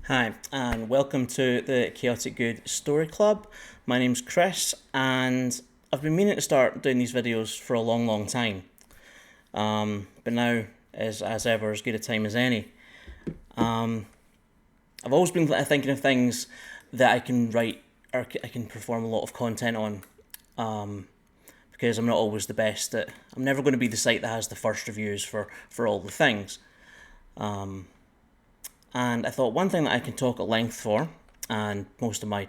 Hi, and welcome to the Chaotic Good Story Club. My name's Chris, and I've been meaning to start doing these videos for a long time. But now is, as ever, as good a time as any. I've always been thinking of things that I can write or I can perform a lot of content on, because I'm not always the best at. I'm never going to be the site that has the first reviews for all the things. And I thought one thing that I can talk at length for, and most of my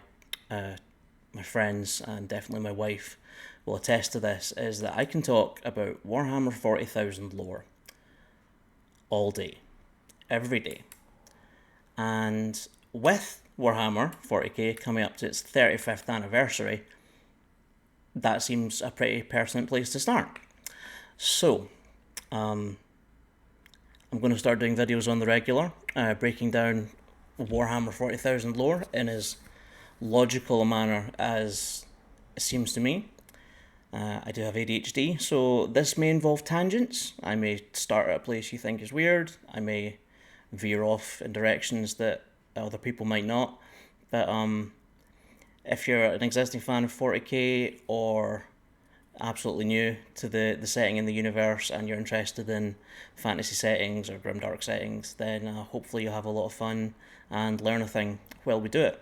friends and definitely my wife will attest to this, is that I can talk about Warhammer 40,000 lore all day, every day. And with Warhammer 40k coming up to its 35th anniversary, that seems a pretty pertinent place to start. So, I'm going to start doing videos on the regular, breaking down Warhammer 40,000 lore in as logical a manner as it seems to me. I do have ADHD, so this may involve tangents. I may start at a place you think is weird. I may veer off in directions that other people might not. But if you're an existing fan of 40k or absolutely new to the setting in the universe and you're interested in fantasy settings or grimdark settings, then hopefully you'll have a lot of fun and learn a thing while we do it.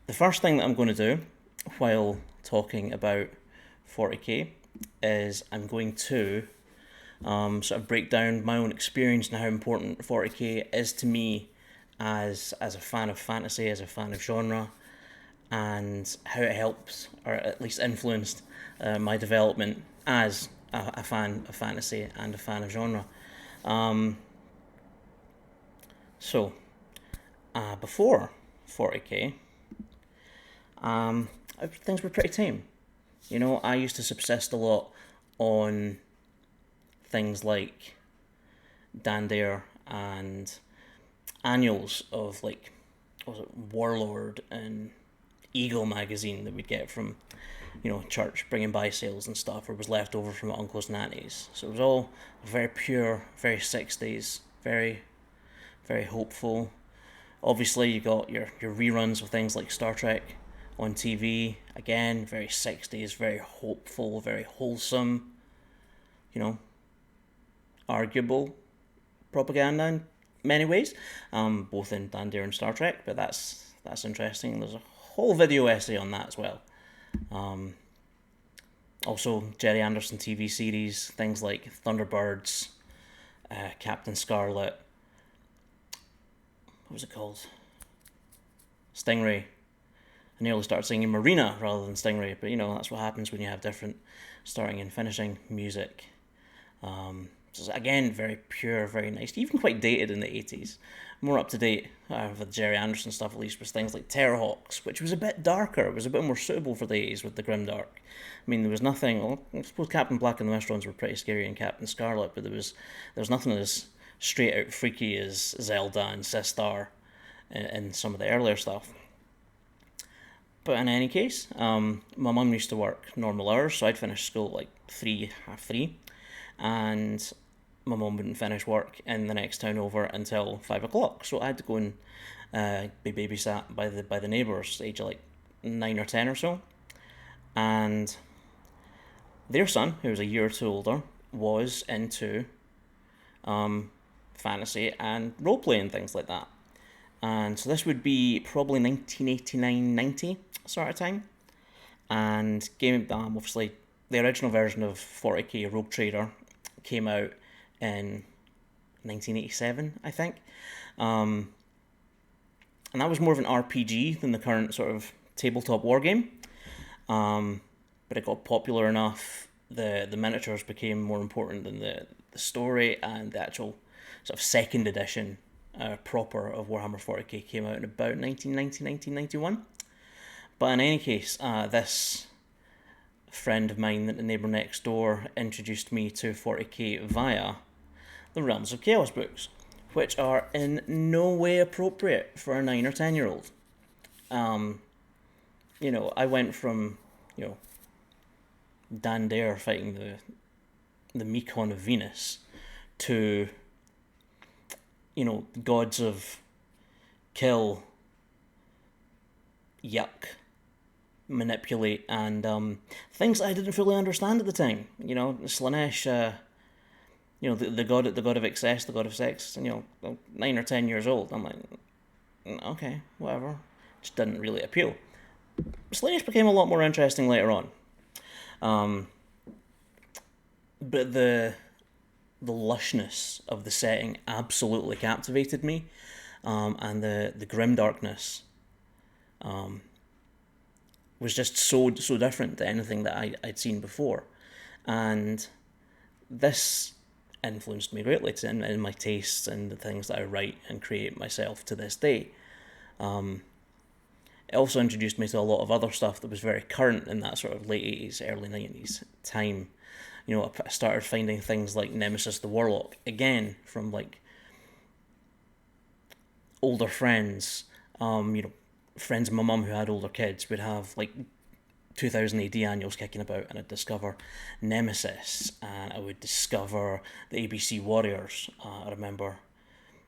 The first thing that I'm going to do while talking about 40k is I'm going to sort of break down my own experience and how important 40k is to me as a fan of fantasy, as a fan of genre, and how it helps, or at least influenced, my development as a fan of fantasy and a fan of genre. So, before 40k, things were pretty tame. You know, I used to subsist a lot on things like Dandair and annuals of, like, what was it, Warlord and Eagle magazine that we'd get from, church, bringing by sales and stuff, or was left over from my uncle's nannies. So it was all very pure, very 60s, very, very hopeful. Obviously, you got your reruns of things like Star Trek on TV. Again, very 60s, very hopeful, very wholesome. Arguable propaganda in many ways, both in Dandair and Star Trek. But that's interesting. There's a whole video essay on that as well. Also, Jerry Anderson TV series, things like Thunderbirds, Captain Scarlet. What was it called? Stingray. I nearly started singing Marina rather than Stingray, but that's what happens when you have different starting and finishing music. So again, very pure, very nice, even quite dated in the 80s. More up to date with the Jerry Anderson stuff, at least, was things like Terrorhawks, which was a bit darker. It was a bit more suitable for the 80s with the grimdark. I mean, there was nothing. Well, I suppose Captain Black and the Mistrons were pretty scary in Captain Scarlet, but there was nothing as straight out freaky as Zelda and Sistar in some of the earlier stuff. But in any case, my mum used to work normal hours, so I'd finish school at like 3, half 3, and my mum wouldn't finish work in the next town over until 5 o'clock. So I had to go and be babysat by the neighbours, age of like 9 or 10 or so. And their son, who was a year or two older, was into fantasy and role-play and things like that. And so this would be probably 1989-90 sort of time. And obviously, the original version of 40k Rogue Trader came out in 1987, I think. And that was more of an RPG than the current sort of tabletop wargame. But it got popular enough, the miniatures became more important than the story, and the actual sort of second edition proper of Warhammer 40k came out in about 1990-1991. But in any case, this friend of mine, the neighbour next door, introduced me to 40k via the Realms of Chaos books, which are in no way appropriate for a 9 or 10-year-old. I went from, Dandair fighting the Mekon of Venus to, gods of kill, yuck, manipulate, and things I didn't fully understand at the time. Slanesh, the god of excess, the god of sex. 9 or 10 years old. I'm like, okay, whatever. Just didn't really appeal. Slanesh became a lot more interesting later on. But the lushness of the setting absolutely captivated me, and the grimdarkness was just so different to anything that I'd seen before, and this influenced me greatly in my tastes and the things that I write and create myself to this day. It also introduced me to a lot of other stuff that was very current in that sort of late 80s, early 90s time. I started finding things like Nemesis the Warlock, again, from like older friends. Friends of my mum who had older kids would have like 2000 AD annuals kicking about, and I'd discover Nemesis, and I would discover the ABC Warriors. I remember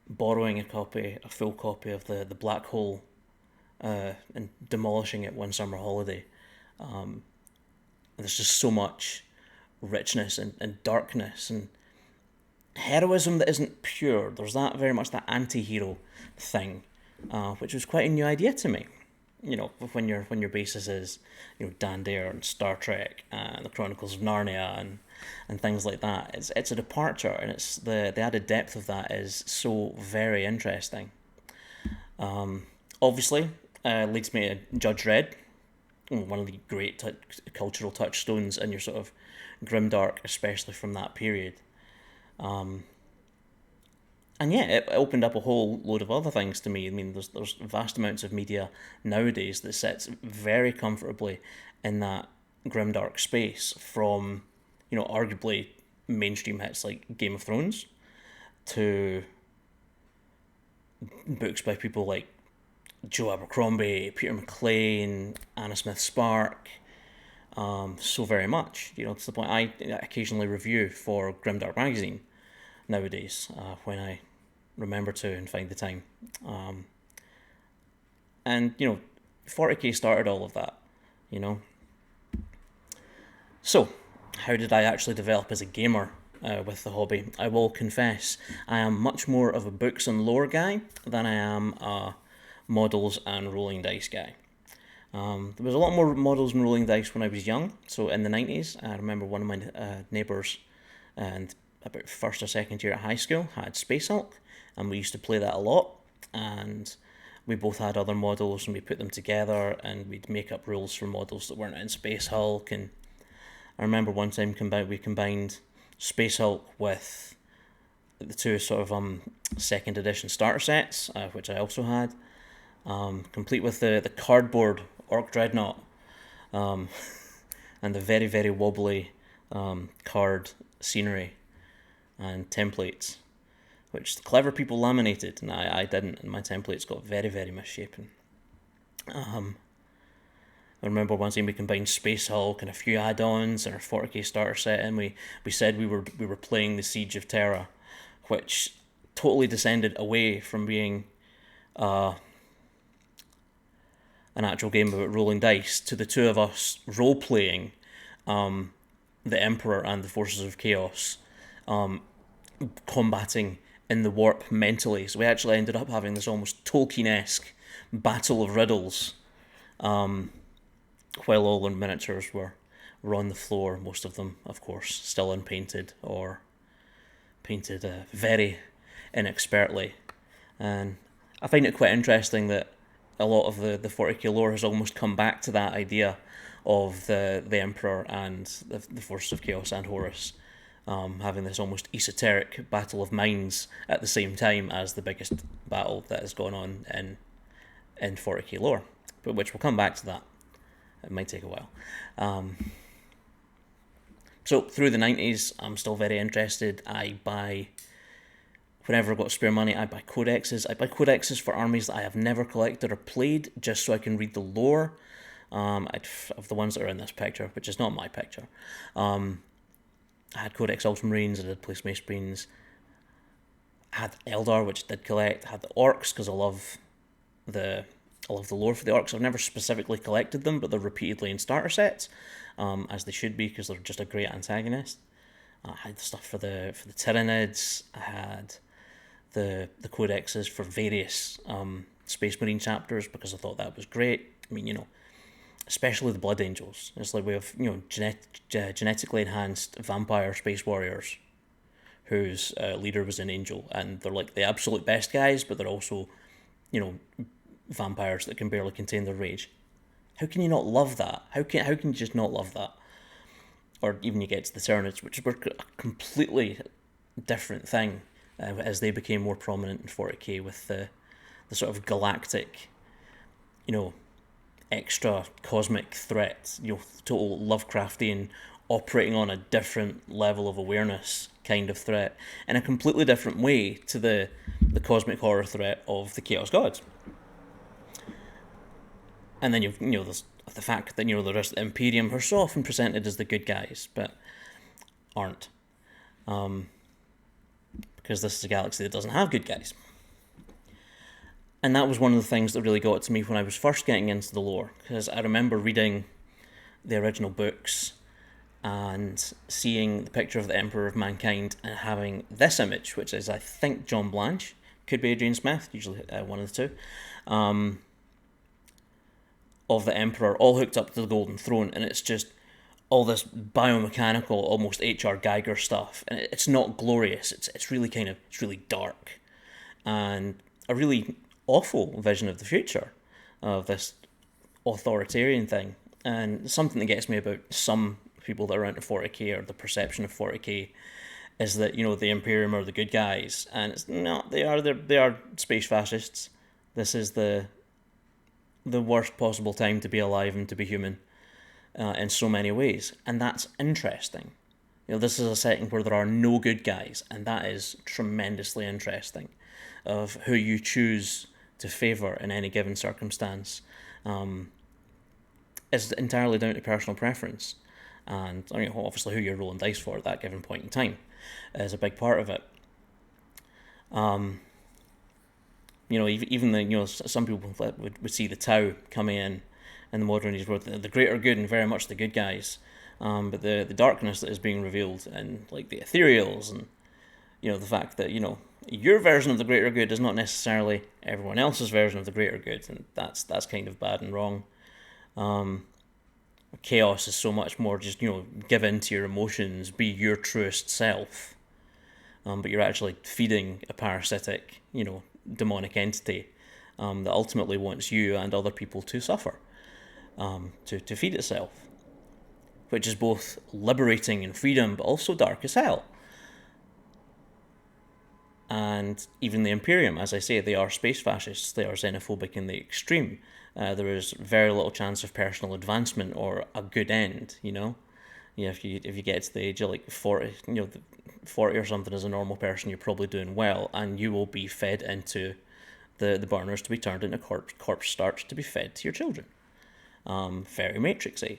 borrowing a full copy of the Black Hole, and demolishing it one summer holiday. There's just so much richness and darkness and heroism that isn't pure. There's that very much that anti-hero thing, which was quite a new idea to me. When your basis is Dan Dare and Star Trek and the Chronicles of Narnia and things like that. It's a departure, and it's the added depth of that is so very interesting. Obviously, leads me to Judge Dredd, one of the great cultural touchstones in your sort of grimdark, especially from that period. And yeah, it opened up a whole load of other things to me. I mean, there's vast amounts of media nowadays that sits very comfortably in that grimdark space, from arguably mainstream hits like Game of Thrones to books by people like Joe Abercrombie, Peter McLean, Anna Smith Spark, so very much. To the point I occasionally review for Grimdark magazine nowadays, when I remember to and find the time. And 40k started all of that. So, how did I actually develop as a gamer with the hobby? I will confess, I am much more of a books and lore guy than I am a models and rolling dice guy. There was a lot more models and rolling dice when I was young. So in the 90s, I remember one of my neighbours, and about first or second year at high school, had Space Hulk, and we used to play that a lot. And we both had other models, and we put them together, and we'd make up rules for models that weren't in Space Hulk. And I remember one time we combined Space Hulk with the two sort of second edition starter sets, which I also had, complete with the cardboard Orc Dreadnought, and the very, very wobbly card scenery and templates, which the clever people laminated, and I didn't, and my templates got very, very misshapen. I remember one time we combined Space Hulk and a few add-ons and our 40k starter set, and we said we were playing the Siege of Terra, which totally descended away from being an actual game about rolling dice to the two of us role-playing the Emperor and the Forces of Chaos, combating in the warp mentally. So we actually ended up having this almost Tolkien-esque battle of riddles, while all the miniatures were on the floor, most of them, of course, still unpainted or painted very inexpertly. And I find it quite interesting that a lot of the 40k lore has almost come back to that idea of the Emperor and the Forces of Chaos and Horus, having this almost esoteric battle of minds at the same time as the biggest battle that has gone on in 40k lore, but which we'll come back to that. It might take a while. So through the 90s, I'm still very interested. Whenever I've got spare money, I buy codexes. I buy codexes for armies that I have never collected or played, just so I can read the lore of the ones that are in this picture, which is not my picture. I had Codex Ultramarines, I did play Space Marines. I had Eldar, which I did collect. I had the Orcs, because I love I love the lore for the orcs. I've never specifically collected them, but they're repeatedly in starter sets, as they should be, because they're just a great antagonist. I had stuff for the Tyranids. I had the codexes for various Space Marine chapters, because I thought that was great. I mean, especially the Blood Angels. It's like we have genetically enhanced vampire space warriors whose leader was an angel, and they're like the absolute best guys, but they're also vampires that can barely contain their rage. How can you not love that? How can you just not love that? Or even you get to the Tyranids, which were a completely different thing as they became more prominent in 40k with the sort of galactic, extra cosmic threat, total Lovecraftian, operating on a different level of awareness kind of threat, in a completely different way to the cosmic horror threat of the Chaos Gods. And then there's the fact that the rest of the Imperium are so often presented as the good guys, but aren't, because this is a galaxy that doesn't have good guys. And that was one of the things that really got to me when I was first getting into the lore, because I remember reading the original books and seeing the picture of the Emperor of Mankind and having this image, which is, I think, John Blanche, could be Adrian Smith, usually one of the two, of the Emperor all hooked up to the Golden Throne, and it's just all this biomechanical, almost H.R. Geiger stuff, and it's not glorious. It's really it's really dark, and a really awful vision of the future of this authoritarian thing. And something that gets me about some people that are into 40k, or the perception of 40k, is that the Imperium are the good guys, and it's not. They are space fascists. This is the worst possible time to be alive and to be human, in so many ways, and that's interesting. This is a setting where there are no good guys, and that is tremendously interesting, of who you choose to favour in any given circumstance. Is entirely down to personal preference, and obviously who you're rolling dice for at that given point in time is a big part of it. Even the some people would see the Tau coming in the modern age, the greater good and very much the good guys, but the darkness that is being revealed, and like the ethereals, and the fact that your version of the greater good is not necessarily everyone else's version of the greater good, and that's kind of bad and wrong. Chaos is so much more just give in to your emotions, be your truest self, but you're actually feeding a parasitic demonic entity that ultimately wants you and other people to suffer, to feed itself, which is both liberating and freedom, but also dark as hell. And even the Imperium, as I say, they are space fascists. They are xenophobic in the extreme. There is very little chance of personal advancement or a good end. If you get to the age of like 40, 40 or something as a normal person, you're probably doing well, and you will be fed into the burners to be turned into corpse starch to be fed to your children. Very Matrixy.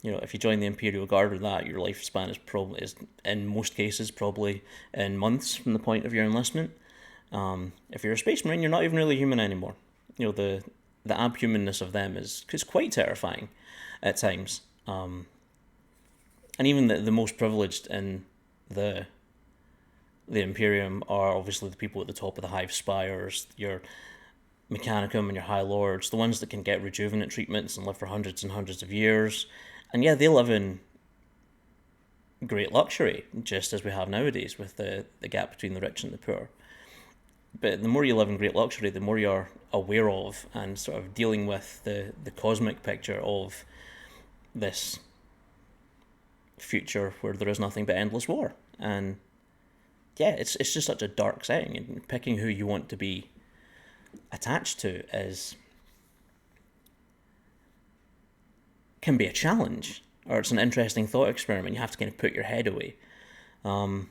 If you join the Imperial Guard or that, your lifespan is in most cases probably in months from the point of your enlistment. If you're a Space Marine, you're not even really human anymore. The abhumanness of them is quite terrifying at times. And even the most privileged in the Imperium are obviously the people at the top of the Hive Spires, your Mechanicum and your High Lords, the ones that can get rejuvenate treatments and live for hundreds and hundreds of years. And yeah, they live in great luxury, just as we have nowadays with the gap between the rich and the poor. But the more you live in great luxury, the more you're aware of and sort of dealing with the cosmic picture of this future where there is nothing but endless war. And yeah, it's just such a dark setting, and picking who you want to be attached to can be a challenge, or it's an interesting thought experiment. You have to kind of put your head away. Even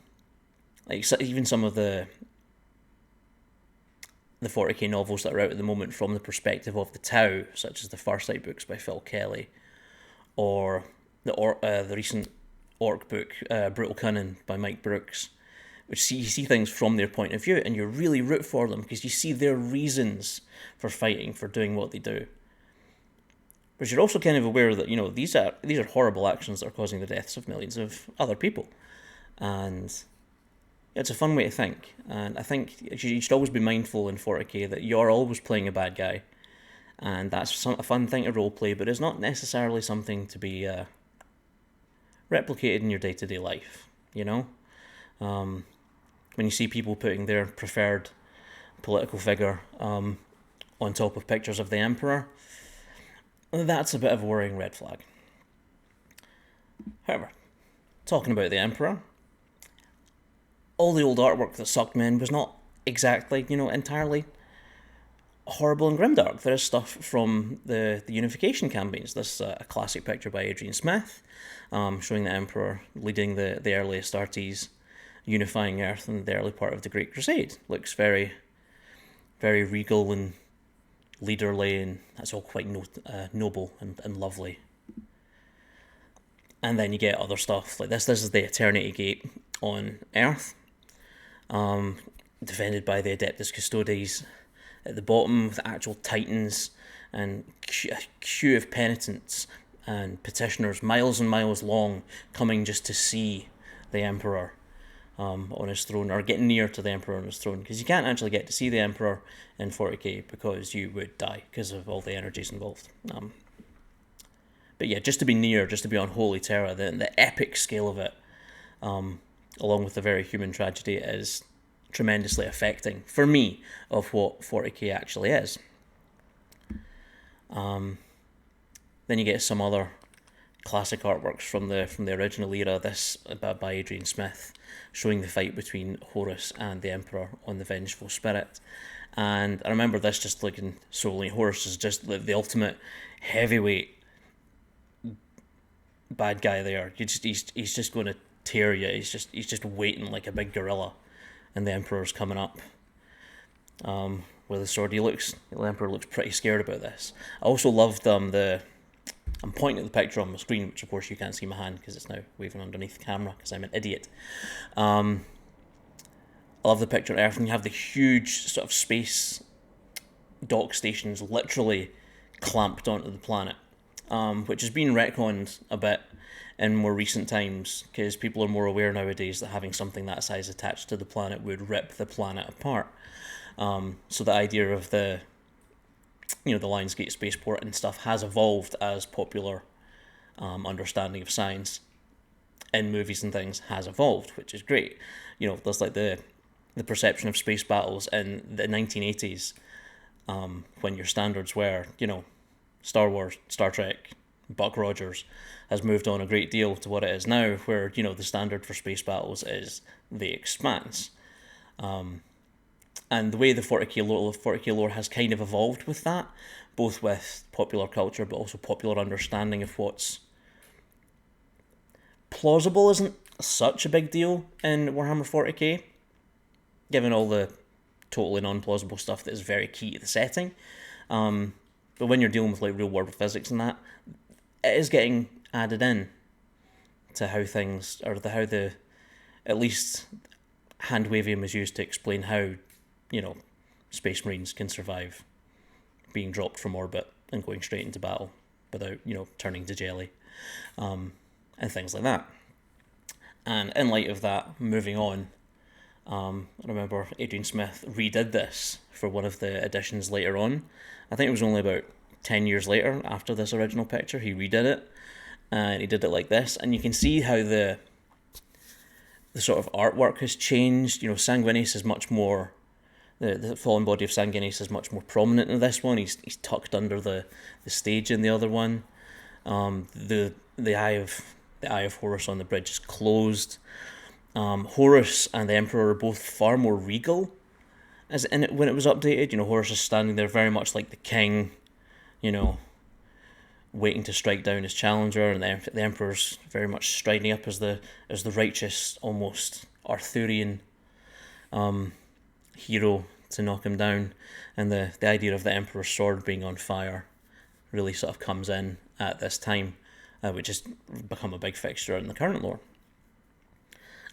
some of the 40k novels that are out at the moment from the perspective of the Tau, such as the Farsight books by Phil Kelly, or the recent Orc book, Brutal Cunning by Mike Brooks, which you see things from their point of view, and you really root for them because you see their reasons for fighting, for doing what they do. But you're also kind of aware that, you know, these are horrible actions that are causing the deaths of millions of other people. And it's a fun way to think. And I think you should always be mindful in 40k that you're always playing a bad guy. And that's a fun thing to roleplay, but it's not necessarily something to be replicated in your day-to-day life, you know? When you see people putting their preferred political figure on top of pictures of the Emperor, that's a bit of a worrying red flag. However, talking about the Emperor, all the old artwork that sucked me in was not exactly, you know, entirely horrible and grimdark. There is stuff from the Unification campaigns. This a classic picture by Adrian Smith, showing the Emperor leading the early Astartes, unifying Earth in the early part of the Great Crusade. Looks very, very regal and leaderly, and that's all quite noble and lovely. And then you get other stuff like this. This is the Eternity Gate on Earth, defended by the Adeptus Custodes. At the bottom, with actual titans and a queue of penitents and petitioners, miles and miles long, coming just to see the Emperor on his throne, or getting near to the Emperor on his throne, because you can't actually get to see the Emperor in 40k because you would die because of all the energies involved. But yeah, just to be near, just to be on Holy Terra, the epic scale of it, along with the very human tragedy, is tremendously affecting for me of what 40k actually is. Then you get some other classic artworks from the original era. This by Adrian Smith, showing the fight between Horus and the Emperor on the Vengeful Spirit. And I remember this just looking solely. Horus is just the ultimate heavyweight bad guy there. He's just going to tear you. He's just waiting like a big gorilla. And the Emperor's coming up with a sword. The Emperor looks pretty scared about this. I also loved I'm pointing at the picture on my screen, which of course you can't see my hand because it's now waving underneath the camera because I'm an idiot. I love the picture of Earth, and you have the huge sort of space dock stations literally clamped onto the planet, which has been retconned a bit in more recent times, because people are more aware nowadays that having something that size attached to the planet would rip the planet apart. So the idea of the Lionsgate spaceport and stuff has evolved as popular understanding of science in movies and things has evolved, which is great. You know, there's like the perception of space battles in the 1980s, when your standards were, you know, Star Wars, Star Trek, Buck Rogers, has moved on a great deal to what it is now, where, you know, the standard for space battles is The Expanse. And the way the 40k lore has kind of evolved with that, both with popular culture but also popular understanding of what's plausible isn't such a big deal in Warhammer 40k, given all the totally non-plausible stuff that is very key to the setting. But when you're dealing with like real world physics and that, it is getting added in to how things, or how the, at least hand-wavium is used to explain how, you know, space marines can survive being dropped from orbit and going straight into battle without, you know, turning to jelly, and things like that. And in light of that, moving on, I remember Adrian Smith redid this for one of the editions later on. I think it was only about 10 years later after this original picture, he redid it, and he did it like this, and you can see how the sort of artwork has changed. You know, Sanguinius is much more, the fallen body of Sanguinius is much more prominent in this one. He's tucked under the stage in the other one. The eye of Horus on the bridge is closed. Horus and the Emperor are both far more regal as in it when it was updated. You know, Horus is standing there very much like the king, you know, waiting to strike down his challenger, and the Emperor's very much striding up as the righteous, almost Arthurian hero to knock him down. And the idea of the Emperor's sword being on fire really sort of comes in at this time, which has become a big fixture in the current lore.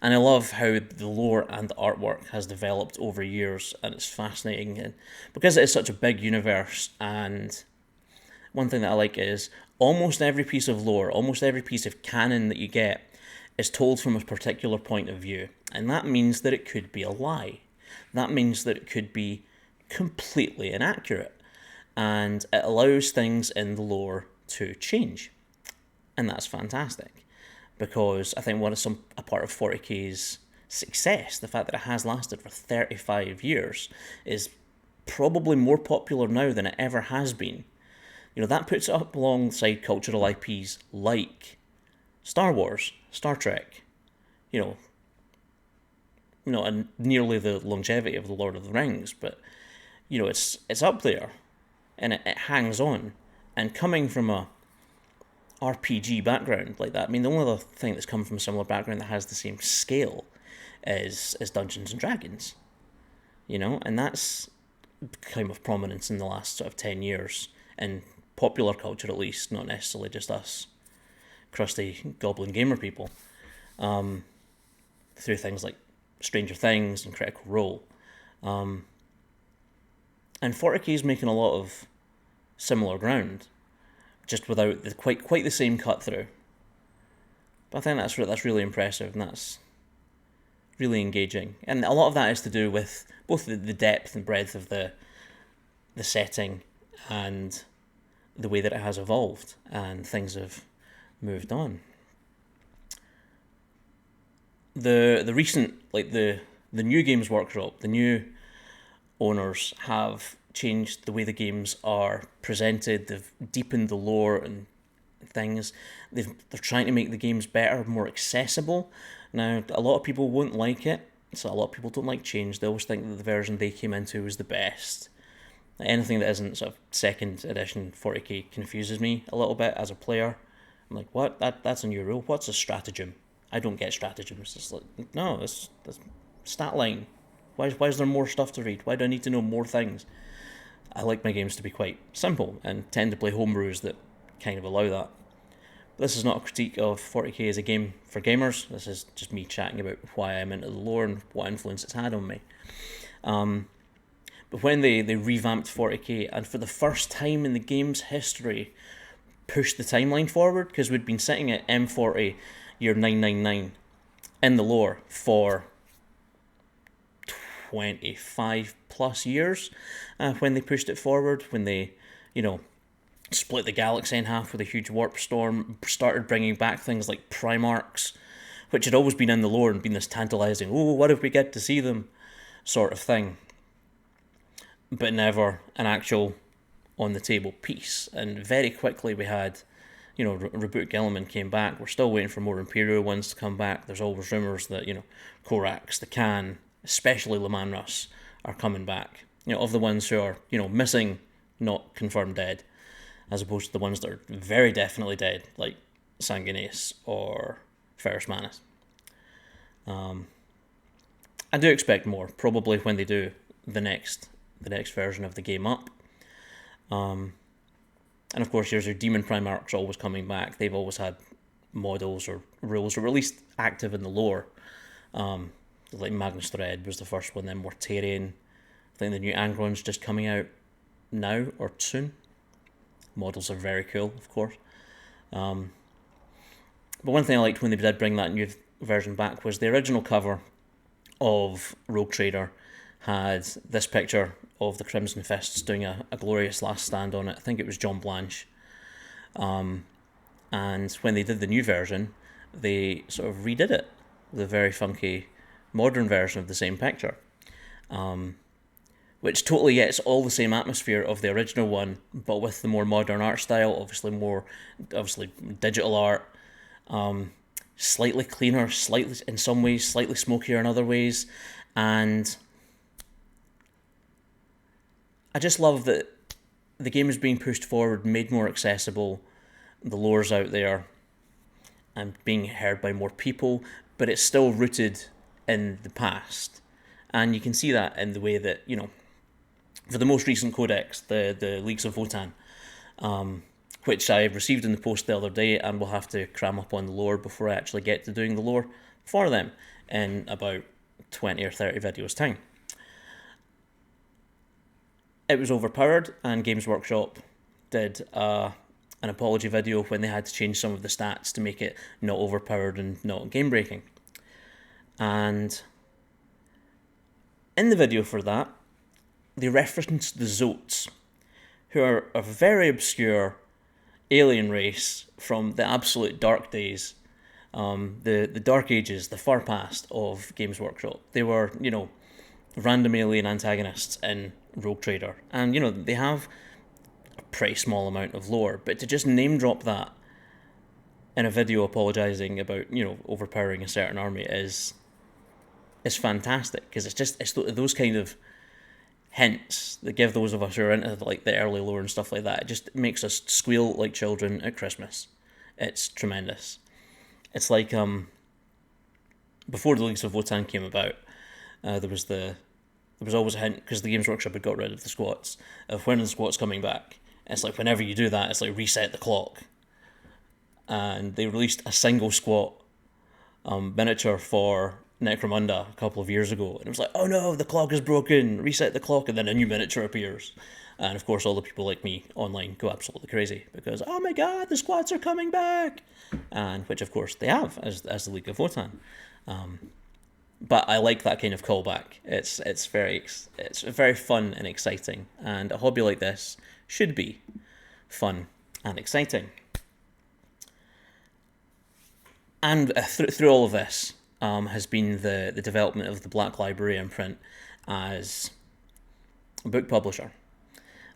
And I love how the lore and the artwork has developed over years, and it's fascinating. And because it is such a big universe, and one thing that I like is almost every piece of lore, almost every piece of canon that you get is told from a particular point of view. And that means that it could be a lie. That means that it could be completely inaccurate. And it allows things in the lore to change. And that's fantastic. Because I think a part of 40k's success, the fact that it has lasted for 35 years, is probably more popular now than it ever has been. That puts it up alongside cultural IPs like Star Wars, Star Trek, and nearly the longevity of the Lord of the Rings, but it's up there, and it hangs on. And coming from a RPG background like that, I mean, the only other thing that's come from a similar background that has the same scale is Dungeons and Dragons, and that's kind of prominence in the last sort of 10 years in popular culture, at least, not necessarily just us crusty goblin gamer people, through things like Stranger Things and Critical Role. And 40k is making a lot of similar ground, just without quite the same cut through. But I think that's really impressive, and that's really engaging. And a lot of that is to do with both the depth and breadth of the setting and the way that it has evolved, and things have moved on. The recent, the new Games Workshop, the new owners have changed the way the games are presented. They've deepened the lore and things. They're trying to make the games better, more accessible. Now, a lot of people won't like it, so a lot of people don't like change. They always think that the version they came into was the best. Anything that isn't sort of second edition 40k confuses me a little bit as a player. I'm like, what? That's a new rule. What's a stratagem? I don't get stratagems. It's like, no, it's stat line. Why is there more stuff to read? Why do I need to know more things? I like my games to be quite simple and tend to play homebrews that kind of allow that. But this is not a critique of 40k as a game for gamers. This is just me chatting about why I'm into the lore and what influence it's had on me. But when they revamped 40k, and for the first time in the game's history, pushed the timeline forward, because we'd been sitting at M40 year 999 in the lore for 25 plus years, when they pushed it forward, when they, split the galaxy in half with a huge warp storm, started bringing back things like Primarchs, which had always been in the lore and been this tantalizing, oh, what if we get to see them, sort of thing. But never an actual on-the-table piece. And very quickly we had, Reboot Gilliman came back. We're still waiting for more Imperial ones to come back. There's always rumours that, Korax, the Khan, especially Lemanrus, are coming back. Of the ones who are, missing, not confirmed dead, as opposed to the ones that are very definitely dead, like Sanguinius or Ferrus Manus. I do expect more, probably when they do the next version of the game up. And of course, there's your Demon Primarchs always coming back. They've always had models or rules, or at least active in the lore. Like Magnus Thread was the first one, then Mortarion. I think the new Angron's just coming out now or soon. Models are very cool, of course. But one thing I liked when they did bring that new version back was the original cover of Rogue Trader had this picture of the Crimson Fists doing a glorious last stand on it. I think it was John Blanche. And when they did the new version, they sort of redid it, the very funky modern version of the same picture, which totally gets all the same atmosphere of the original one, but with the more modern art style, obviously digital art, slightly cleaner, slightly in some ways, slightly smokier in other ways, and I just love that the game is being pushed forward, made more accessible, the lore's out there, and being heard by more people, but it's still rooted in the past. And you can see that in the way that, for the most recent codex, the Leagues of Votan, which I received in the post the other day, and will have to cram up on the lore before I actually get to doing the lore for them. in about 20 or 30 videos time. It was overpowered, and Games Workshop did an apology video when they had to change some of the stats to make it not overpowered and not game breaking. And in the video for that, they referenced the Zotes, who are a very obscure alien race from the absolute dark days, the dark ages, the far past of Games Workshop. They were, random alien antagonists in Rogue Trader. And, they have a pretty small amount of lore, but to just name drop that in a video apologising about, overpowering a certain army is fantastic, because it's those kind of hints that give those of us who are into the early lore and stuff like that. It just makes us squeal like children at Christmas. It's tremendous. It's like before the Leagues of Votann came about, there was always a hint, because the Games Workshop had got rid of the squats, of when the squat's coming back. It's like whenever you do that, it's like reset the clock. And they released a single squat miniature for Necromunda a couple of years ago, and it was like, oh no, the clock is broken, reset the clock, and then a new miniature appears. And of course all the people like me online go absolutely crazy, because, oh my god, the squats are coming back, and which of course they have, as the League of Votann. But I like that kind of callback. It's very fun and exciting, and a hobby like this should be fun and exciting. And through all of this has been the development of the Black Library imprint as a book publisher.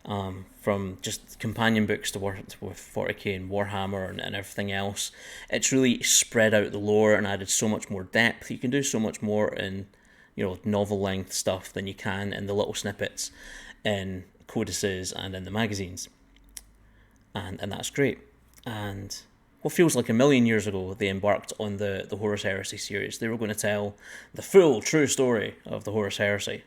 From just companion books to 40k and Warhammer and everything else. It's really spread out the lore and added so much more depth. You can do so much more in, novel length stuff than you can in the little snippets in codices and in the magazines. And that's great. And what feels like a million years ago, they embarked on the Horus Heresy series. They were going to tell the full, true story of the Horus Heresy.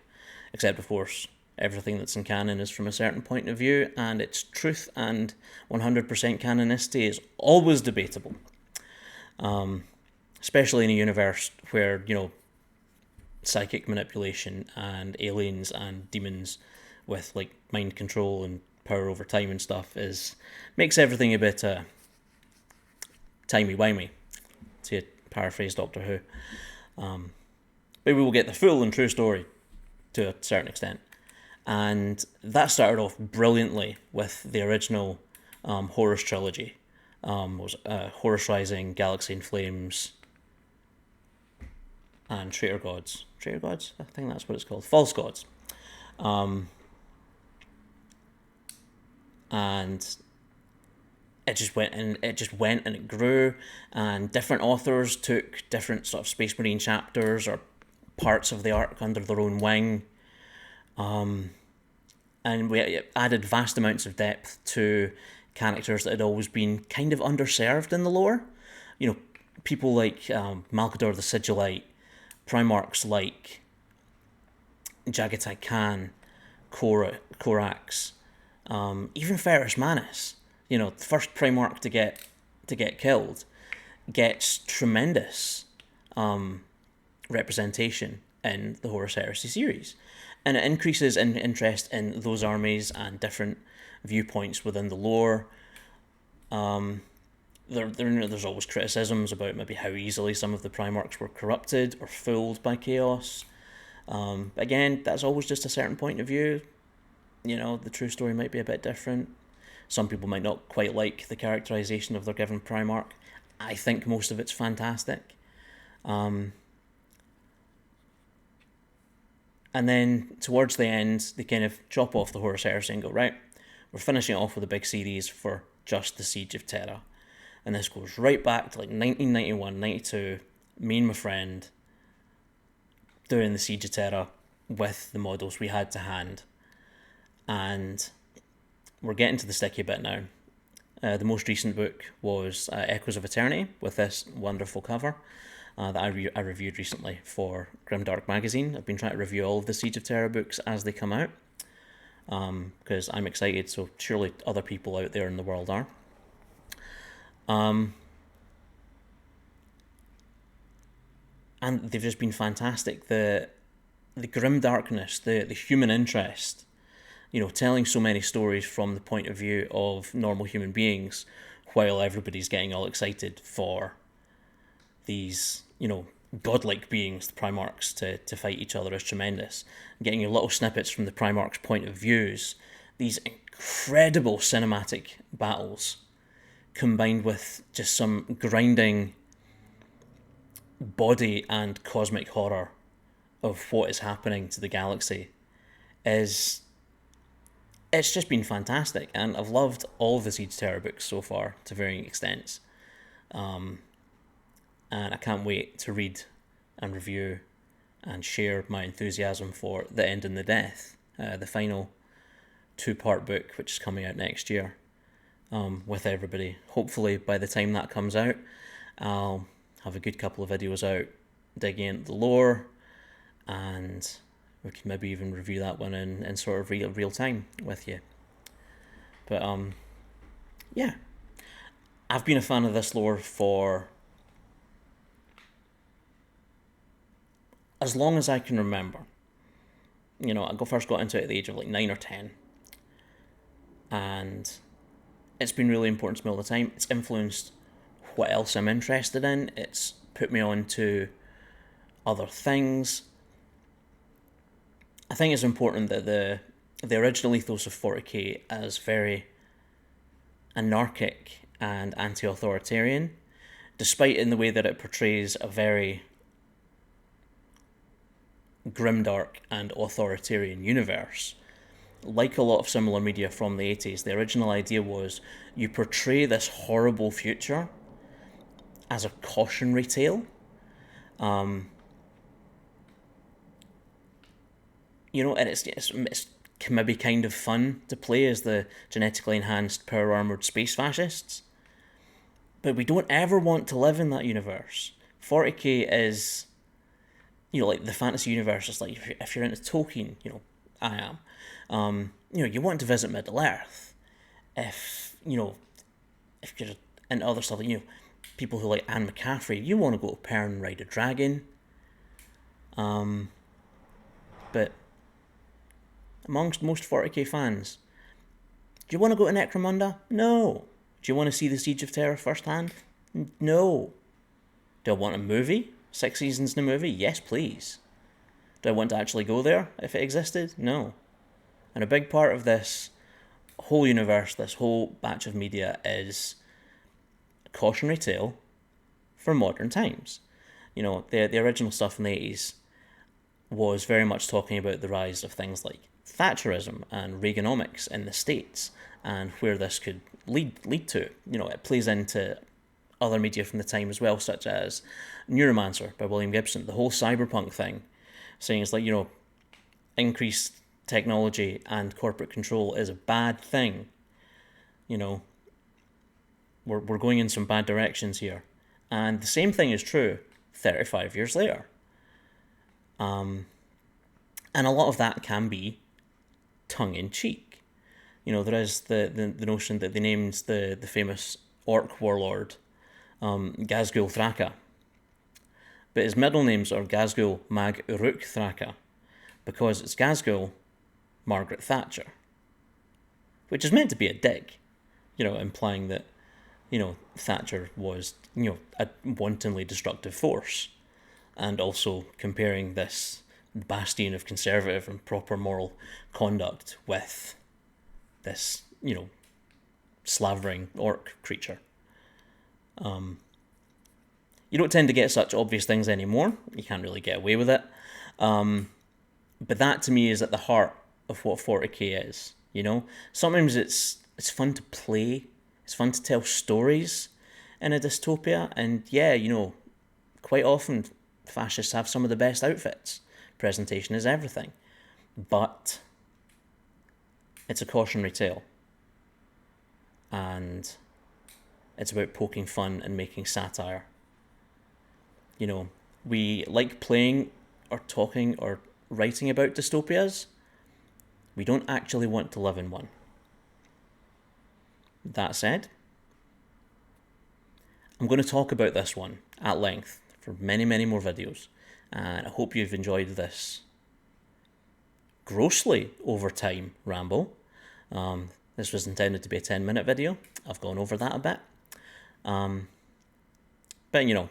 Except, of course, everything that's in canon is from a certain point of view, and its truth and 100% canonicity is always debatable. Especially in a universe where, psychic manipulation and aliens and demons with, mind control and power over time and stuff makes everything a bit timey-wimey, to paraphrase Doctor Who. But we will get the full and true story to a certain extent. And that started off brilliantly with the original Horus trilogy. Was Horus Rising, Galaxy in Flames, and Traitor Gods. Traitor Gods? I think that's what it's called. False Gods. And it just went and it grew, and different authors took different sort of Space Marine chapters or parts of the arc under their own wing. And we added vast amounts of depth to characters that had always been kind of underserved in the lore. People like Malkador the Sigillite, Primarchs like Jagatai Khan, Korax, even Ferrus Manus. The first Primarch to get killed gets tremendous representation in the Horus Heresy series. And it increases in interest in those armies and different viewpoints within the lore. There's always criticisms about maybe how easily some of the Primarchs were corrupted or fooled by chaos. Again, that's always just a certain point of view. The true story might be a bit different. Some people might not quite like the characterization of their given Primarch. I think most of it's fantastic. And then towards the end, they kind of chop off the Horus Heresy and go, right, we're finishing it off with a big series for just the Siege of Terra. And this goes right back to 1991, 92, me and my friend doing the Siege of Terra with the models we had to hand. And we're getting to the sticky bit now. The most recent book was Echoes of Eternity, with this wonderful cover. That I reviewed recently for Grimdark magazine. I've been trying to review all of the Siege of Terra books as they come out, because I'm excited, so surely other people out there in the world are. and they've just been fantastic. The grim darkness, the human interest, telling so many stories from the point of view of normal human beings, while everybody's getting all excited for these, godlike beings, the Primarchs, to fight each other is tremendous. Getting your little snippets from the Primarchs' point of views, these incredible cinematic battles, combined with just some grinding body and cosmic horror of what is happening to the galaxy, it's just been fantastic, and I've loved all of the Siege Terror books so far to varying extents. And I can't wait to read and review and share my enthusiasm for The End and the Death, the final 2-part book, which is coming out next year, with everybody. Hopefully by the time that comes out, I'll have a good couple of videos out digging into the lore, and we can maybe even review that one in sort of real time with you. But yeah, I've been a fan of this lore for as long as I can remember. I first got into it at the age of 9 or 10, and it's been really important to me all the time. It's influenced what else I'm interested in. It's put me on to other things. I think it's important that the original ethos of 40k is very anarchic and anti-authoritarian, despite in the way that it portrays a very grimdark and authoritarian universe. Like a lot of similar media from the 80s, the original idea was you portray this horrible future as a cautionary tale. And it's maybe kind of fun to play as the genetically enhanced, power-armoured space fascists. But we don't ever want to live in that universe. 40k is, like the fantasy universe is like, if you're into Tolkien, I am. You want to visit Middle-earth. If you're into other stuff, people who like Anne McCaffrey, you want to go to Pern and ride a dragon. But amongst most 40k fans, do you want to go to Necromunda? No. Do you want to see the Siege of Terror firsthand? No. Do I want a movie? 6 seasons in a movie? Yes, please. Do I want to actually go there if it existed? No. And a big part of this whole universe, this whole batch of media, is a cautionary tale for modern times. The original stuff in the 80s was very much talking about the rise of things like Thatcherism and Reaganomics in the States, and where this could lead to. It plays into other media from the time as well, such as Neuromancer by William Gibson, the whole cyberpunk thing, saying it's like, increased technology and corporate control is a bad thing. We're going in some bad directions here. And the same thing is true 35 years later. And a lot of that can be tongue-in-cheek. There is the notion that they named the famous orc warlord Gazgul Thraka. But his middle names are Gazgul Mag Uruk Thraka, because it's Gazgul Margaret Thatcher. Which is meant to be a dig, implying that, Thatcher was, a wantonly destructive force. And also comparing this bastion of conservative and proper moral conduct with this, slavering orc creature. You don't tend to get such obvious things anymore. You can't really get away with it. But that to me is at the heart of what 40k is. Sometimes it's fun to play. It's fun to tell stories in a dystopia. And yeah, quite often fascists have some of the best outfits. Presentation is everything. But it's a cautionary tale. And it's about poking fun and making satire. We like playing or talking or writing about dystopias. We don't actually want to live in one. That said, I'm going to talk about this one at length for many, many more videos. And I hope you've enjoyed this grossly over time ramble. This was intended to be a 10-minute video. I've gone over that a bit. But, you know,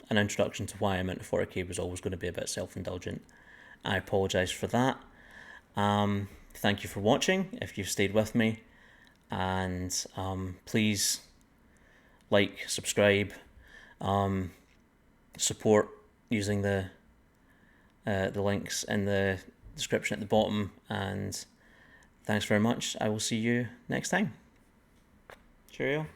an introduction to why I'm into 40k was always going to be a bit self-indulgent. I apologise for that. Thank you for watching, if you've stayed with me. And please like, subscribe, support using the links in the description at the bottom. And thanks very much. I will see you next time. Cheerio.